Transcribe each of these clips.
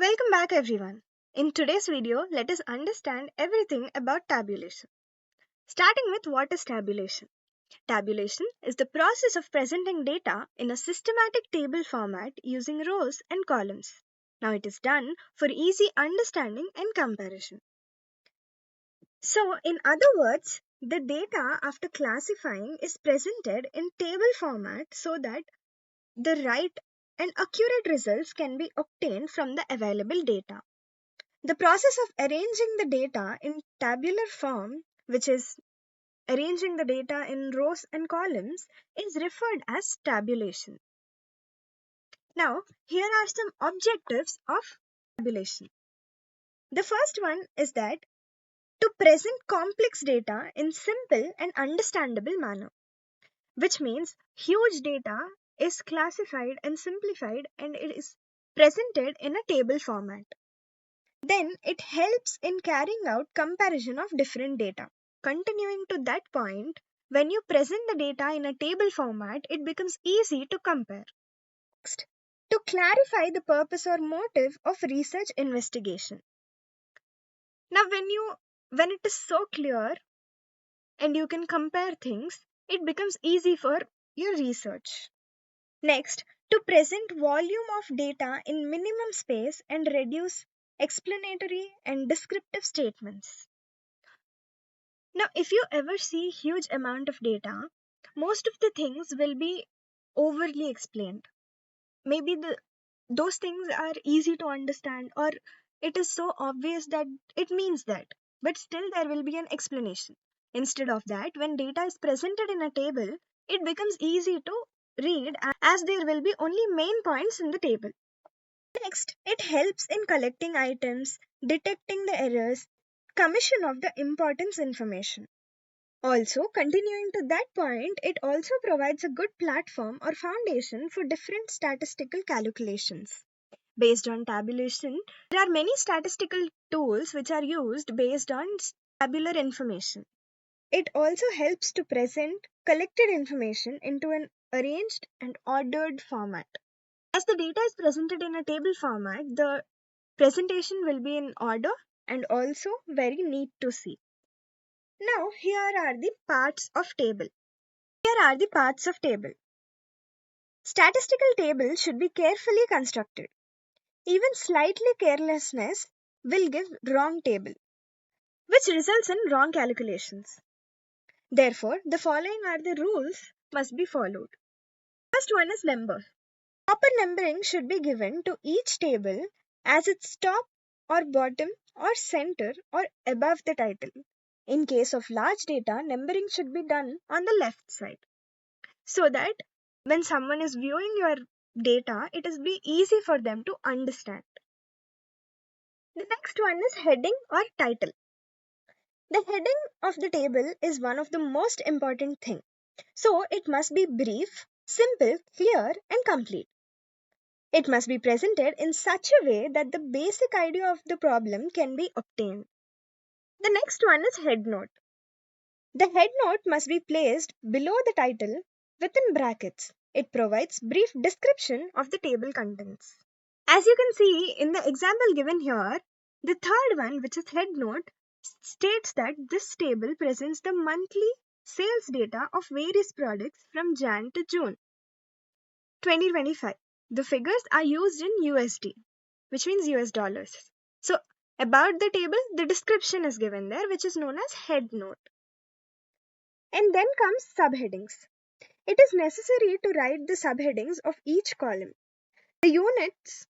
Welcome back everyone. In today's video, let us understand everything about tabulation. Starting with what is tabulation. Tabulation is the process of presenting data in a systematic table format using rows and columns. Now it is done for easy understanding and comparison. So in other words, the data after classifying is presented in table format so that the right and accurate results can be obtained from the available data. The process of arranging the data in tabular form, which is arranging the data in rows and columns, is referred as tabulation. Now, here are some objectives of tabulation. The first one is that to present complex data in simple and understandable manner, which means huge data is classified and simplified and it is presented in a table format. Then it helps in carrying out comparison of different data. Continuing to that point, when you present the data in a table format, it becomes easy to compare. Next, to clarify the purpose or motive of research investigation. Now, when it is so clear and you can compare things, it becomes easy for your research. Next, to present volume of data in minimum space and reduce explanatory and descriptive statements. Now, if you ever see huge amount of data, most of the things will be overly explained. Maybe those things are easy to understand or it is so obvious that it means that, but still there will be an explanation. Instead of that, when data is presented in a table, it becomes easy to read as there will be only main points in the table. Next, it helps in collecting items, detecting the errors, commission of the importance information. Also, continuing to that point, it also provides a good platform or foundation for different statistical calculations. Based on tabulation, there are many statistical tools which are used based on tabular information. It also helps to present collected information into an arranged and ordered format. As the data is presented in a table format, the presentation will be in order and also very neat to see. Now, here are the parts of table. Here are the parts of table. Statistical table should be carefully constructed. Even slightly carelessness will give wrong table, which results in wrong calculations. Therefore, the following are the rules must be followed. First one is number. Proper numbering should be given to each table as its top or bottom or center or above the title. In case of large data, numbering should be done on the left side so that when someone is viewing your data, it is be easy for them to understand. The next one is heading or title. The heading of the table is one of the most important thing. So it must be brief, simple, clear and complete. It must be presented in such a way that the basic idea of the problem can be obtained. The next one is head note. The head note must be placed below the title within brackets. It provides brief description of the table contents. As you can see in the example given here, the third one, which is head note, states that this table presents the monthly sales data of various products from Jan to June 2025. The figures are used in USD, which means US dollars. So, about the table, the description is given there, which is known as head note. And then comes subheadings. It is necessary to write the subheadings of each column. The units,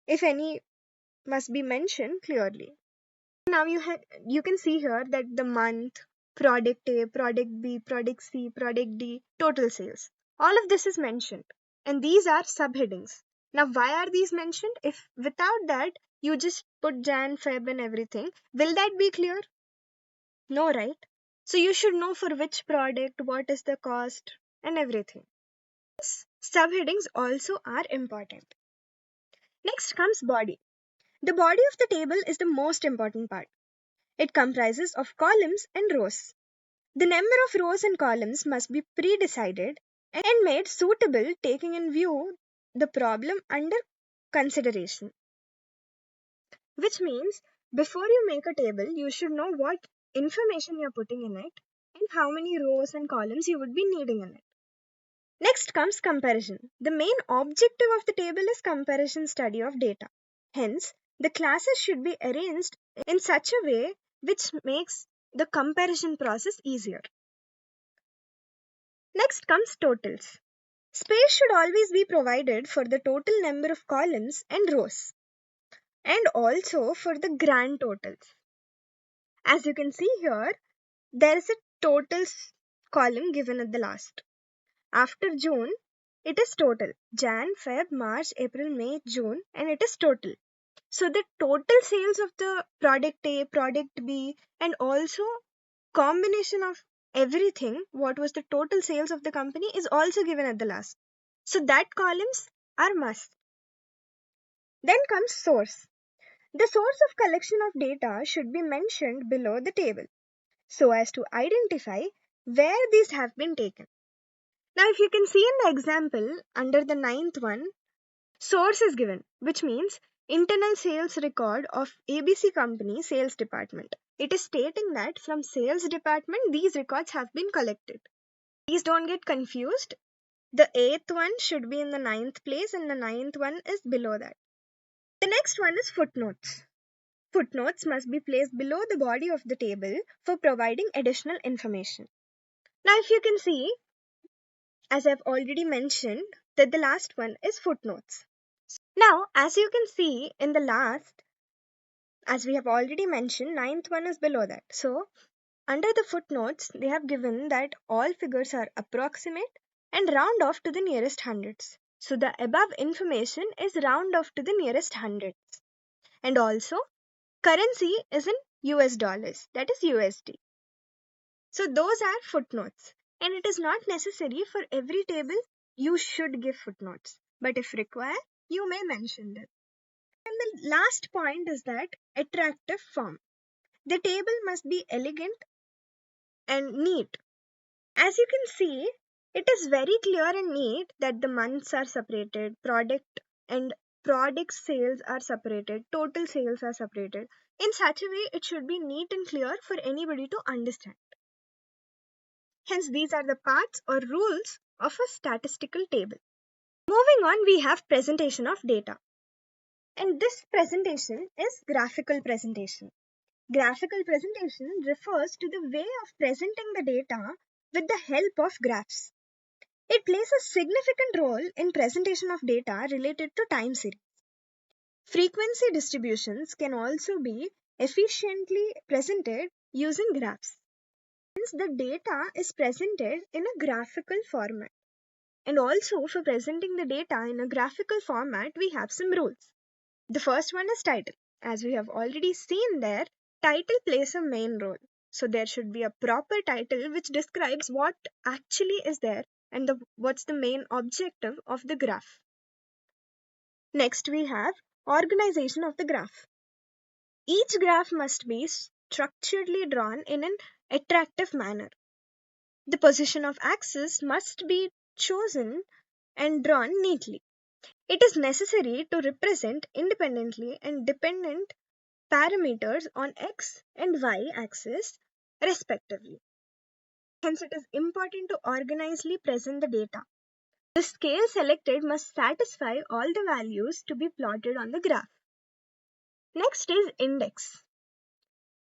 if any, must be mentioned clearly. Now you can see here that the month, product A, product B, product C, product D, total sales. All of this is mentioned and these are subheadings. Now why are these mentioned? If without that you just put Jan, Feb and everything, will that be clear? No, right? So you should know for which product, what is the cost and everything. Subheadings also are important. Next comes body. The body of the table is the most important part. It comprises of columns and rows. The number of rows and columns must be pre-decided and made suitable taking in view the problem under consideration. which means before you make a table, you should know what information you're putting in it and how many rows and columns you would be needing in it. Next comes comparison. The main objective of the table is comparison study of data. Hence, the classes should be arranged in such a way which makes the comparison process easier. Next comes totals. Space should always be provided for the total number of columns and rows, and also for the grand totals. As you can see here, there is a totals column given at the last. After June, it is total. Jan, Feb, March, April, May, June, and it is total. So the total sales of the product A, product B, and also combination of everything, what was the total sales of the company, is also given at the last. So that columns are must. Then comes source. The source of collection of data should be mentioned below the table so as to identify where these have been taken. Now, if you can see in the example under the ninth one, source is given, which means internal sales record of ABC company sales department. It is stating that from sales department these records have been collected. Please don't get confused. The eighth one should be in the ninth place and the ninth one is below that. The next one is footnotes. Footnotes must be placed below the body of the table for providing additional information. Now, if you can see, as I've already mentioned, that the last one is footnotes. Now, as you can see in the last, as we have already mentioned, ninth one is below that. So, under the footnotes, they have given that all figures are approximate and round off to the nearest hundreds. So, the above information is round off to the nearest hundreds. And also, currency is in US dollars, that is USD. So, those are footnotes. And it is not necessary for every table you should give footnotes. But if required, you may mention them. And the last point is that attractive form. The table must be elegant and neat. As you can see, it is very clear and neat that the months are separated, product sales are separated, total sales are separated. In such a way, it should be neat and clear for anybody to understand. Hence, these are the parts or rules of a statistical table. Moving on, we have presentation of data. And this presentation is graphical presentation. Graphical presentation refers to the way of presenting the data with the help of graphs. It plays a significant role in presentation of data related to time series. Frequency distributions can also be efficiently presented using graphs. Hence, the data is presented in a graphical format. And also, for presenting the data in a graphical format, we have some rules. The first one is title. As we have already seen there, title plays a main role. So there should be a proper title which describes what actually is there and what's the main objective of the graph. Next we have organization of the graph. Each graph must be structurally drawn in an attractive manner. The position of axis must be chosen and drawn neatly. It is necessary to represent independently and dependent parameters on x and y axis respectively. Hence, it is important to organizedly present the data. The scale selected must satisfy all the values to be plotted on the graph. Next is index.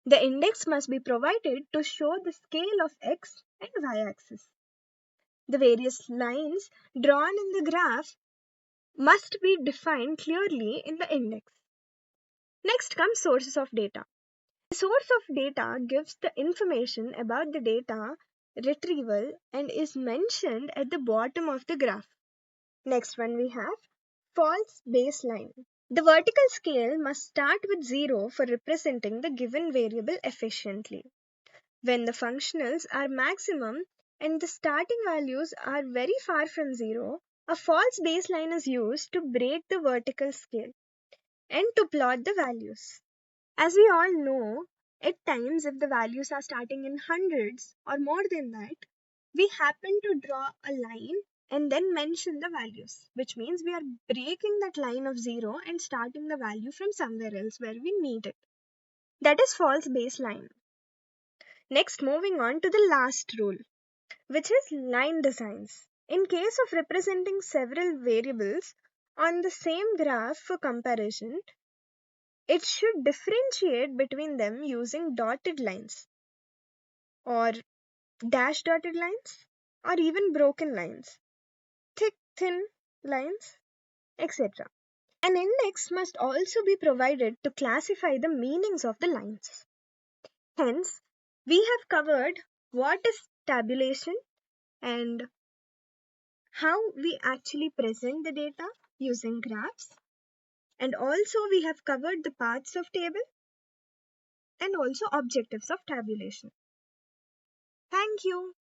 The index must be provided to show the scale of x and y axis. The various lines drawn in the graph must be defined clearly in the index. Next comes sources of data. The source of data gives the information about the data retrieval and is mentioned at the bottom of the graph. Next one we have false baseline. The vertical scale must start with 0 for representing the given variable efficiently. When the functionals are maximum and the starting values are very far from 0, a false baseline is used to break the vertical scale and to plot the values. As we all know, at times if the values are starting in hundreds or more than that, we happen to draw a line and then mention the values, which means we are breaking that line of 0 and starting the value from somewhere else where we need it. That is false baseline. Next, moving on to the last rule, which is line designs. In case of representing several variables on the same graph for comparison, it should differentiate between them using dotted lines or dash dotted lines or even broken lines, thick, thin lines, etc. An index must also be provided to classify the meanings of the lines. Hence, we have covered what is tabulation and how we actually present the data using graphs. And also we have covered the parts of table and also objectives of tabulation. Thank you.